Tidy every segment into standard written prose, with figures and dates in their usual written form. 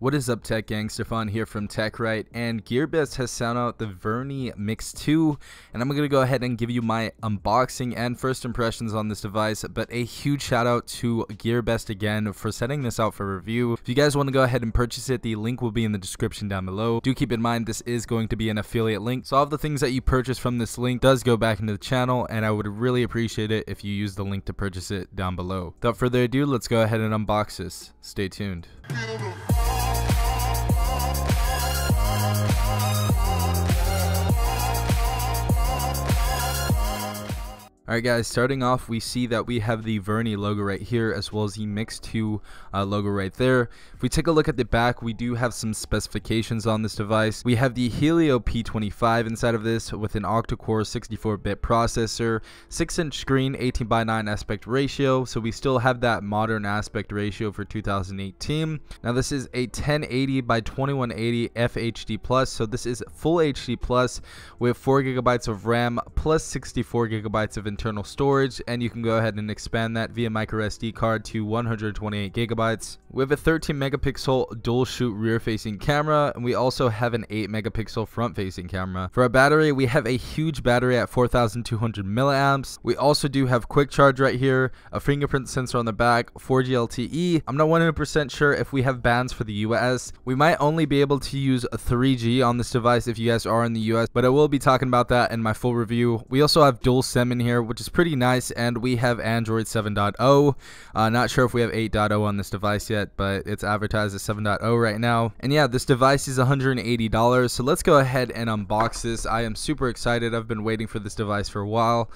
What is up, Tech Gang? Stefan here from TechRight, and GearBest has sent out the Vernee Mix 2, and I'm going to go ahead and give you my unboxing and first impressions on this device. But a huge shout out to GearBest again for setting this out for review. If you guys want to go ahead and purchase it, the link will be in the description down below. Do keep in mind this is going to be an affiliate link, so all of the things that you purchase from this link does go back into the channel, and I would really appreciate it if you use the link to purchase it down below. Without further ado, let's go ahead and unbox this. Stay tuned. Alright guys, starting off we see that we have the Vernee logo right here, as well as the Mix 2 logo right there. If we take a look at the back, we do have some specifications on this device. We have the Helio P25 inside of this with an octa-core 64-bit processor, 6-inch screen, 18:9 aspect ratio, so we still have that modern aspect ratio for 2018. Now this is a 1080 by 2180 FHD+, so this is full HD plus with 4GB of RAM plus 64GB of internal storage, and you can go ahead and expand that via micro SD card to 128GB. We have a 13 megapixel dual shoot rear facing camera, and we also have an 8 megapixel front facing camera. For our battery, we have a huge battery at 4,200 milliamps. We also do have quick charge right here, a fingerprint sensor on the back, 4G LTE. I'm not 100% sure if we have bands for the US. We might only be able to use 3G on this device if you guys are in the US, but I will be talking about that in my full review. We also have dual SIM in here, which is pretty nice, and we have Android 7.0. Not sure if we have 8.0 on this device yet, but it's advertised as 7.0 right now. And yeah, this device is $180, so let's go ahead and unbox this. I am super excited. I've been waiting for this device for a while.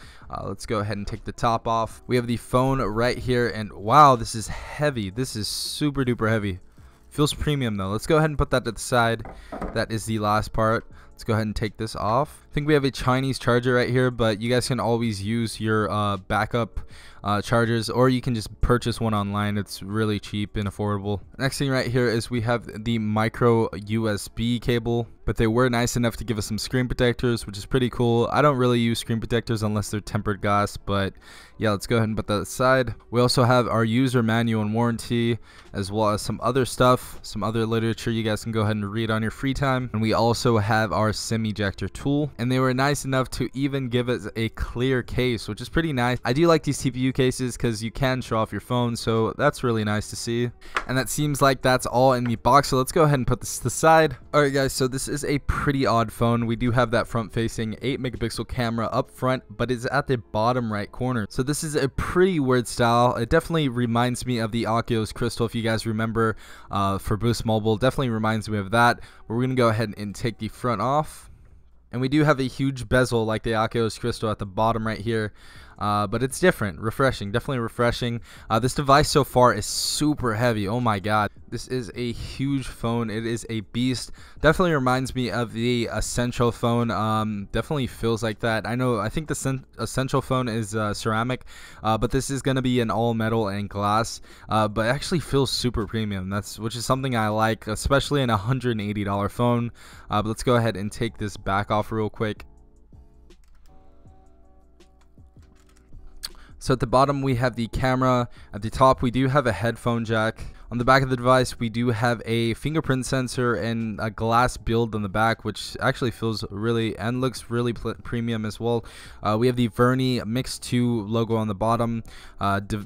Let's go ahead and take the top off. We have the phone right here, and wow, this is heavy. This is super duper heavy. Feels premium though. Let's go ahead and put that to the side. That is the last part. Let's go ahead and take this off. I think we have a Chinese charger right here, but you guys can always use your backup chargers, or you can just purchase one online. It's really cheap and affordable. Next thing right here is we have the micro USB cable, but they were nice enough to give us some screen protectors, which is pretty cool. I don't really use screen protectors unless they're tempered glass, but yeah, let's go ahead and put that aside. We also have our user manual and warranty, as well as some other stuff, some other literature you guys can go ahead and read on your free time. And we also have our SIM ejector tool, and they were nice enough to even give us a clear case, which is pretty nice. I do like these TPU cases because you can show off your phone, so that's really nice to see. And that seems like that's all in the box, so let's go ahead and put this to the side. Alright guys, so this is a pretty odd phone. We do have that front facing 8 megapixel camera up front, but it's at the bottom right corner, so this is a pretty weird style. It definitely reminds me of the Oculus Crystal, if you guys remember, for Boost Mobile. Definitely reminds me of that. But we're gonna go ahead and take the front off, and we do have a huge bezel like the Oculus Crystal at the bottom right here. But it's different, refreshing, definitely refreshing. This device so far is super heavy. Oh my god, this is a huge phone. It is a beast. Definitely reminds me of the Essential phone. Definitely feels like that. I think the Essential phone is ceramic, but this is gonna be an all metal and glass. But it actually feels super premium. Which is something I like, especially in a $180 phone. But let's go ahead and take this back off real quick. So at the bottom we have the camera. At the top we do have a headphone jack. On the back of the device we do have a fingerprint sensor and a glass build on the back, which actually feels really and looks really premium as well. We have the Vernee Mix 2 logo on the bottom,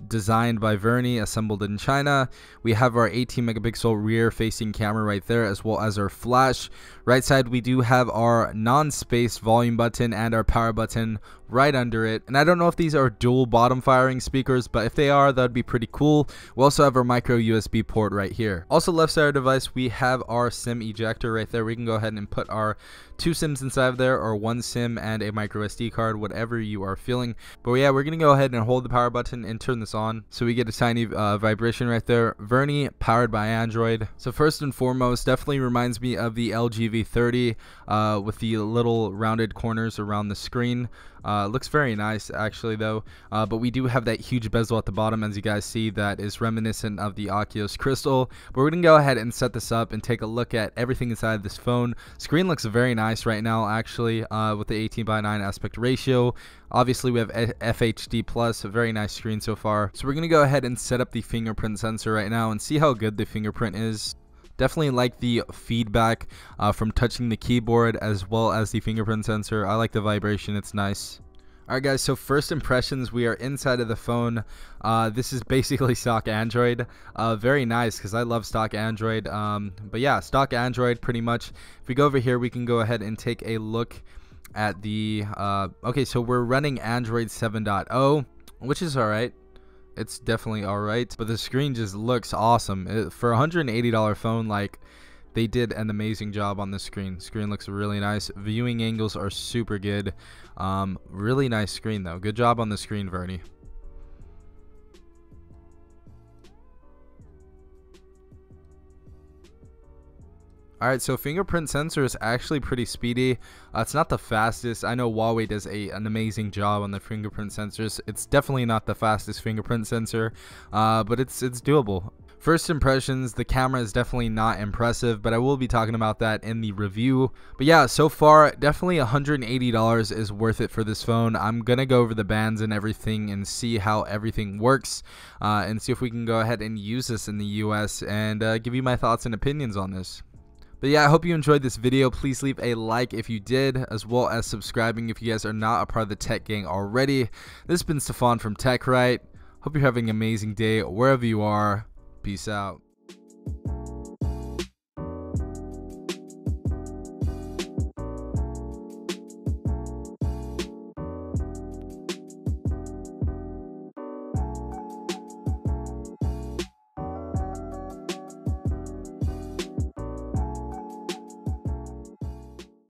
designed by Vernee, assembled in China. We have our 18 megapixel rear facing camera right there, as well as our flash. Right side we do have our non-space volume button and our power button right under it. And I don't know if these are dual bottom firing speakers, but if they are, that'd be pretty cool. We also have our micro USB port right here. Also, left side of the device we have our SIM ejector right there. We can go ahead and put our 2 SIMs inside of there, or 1 SIM and a micro SD card, whatever you are feeling. But yeah, we're gonna go ahead and hold the power button and turn this on, so we get a tiny vibration right there. Vernee, powered by Android. So first and foremost, definitely reminds me of the LG V30 with the little rounded corners around the screen. Looks very nice actually though, but we do have that huge bezel at the bottom, as you guys see, that is reminiscent of the Oculus Crystal. But we're gonna go ahead and set this up and take a look at everything inside this phone. Screen looks very nice right now actually, with the 18:9 aspect ratio. Obviously we have FHD plus, a very nice screen so far. So we're gonna go ahead and set up the fingerprint sensor right now and see how good the fingerprint is. Definitely like the feedback from touching the keyboard as well as the fingerprint sensor. I like the vibration, it's nice. Alright guys, so first impressions, we are inside of the phone. This is basically stock Android. Very nice because I love stock Android. But yeah, stock Android pretty much. If we go over here, we can go ahead and take a look at the okay, so we're running Android 7.0, which is alright. It's definitely alright, but the screen just looks awesome. For a $180 phone, like, they did an amazing job on the screen. Screen looks really nice. Viewing angles are super good. Really nice screen though. Good job on the screen, Vernee. Alright, so fingerprint sensor is actually pretty speedy. It's not the fastest. I know Huawei does an amazing job on the fingerprint sensors. It's definitely not the fastest fingerprint sensor, but it's doable. First impressions, the camera is definitely not impressive, but I will be talking about that in the review. But yeah, so far, definitely $180 is worth it for this phone. I'm going to go over the bands and everything and see how everything works, and see if we can go ahead and use this in the US and give you my thoughts and opinions on this. But yeah, I hope you enjoyed this video. Please leave a like if you did, as well as subscribing if you guys are not a part of the tech gang already. This has been Stefan from TechRight. Hope you're having an amazing day wherever you are. Peace out.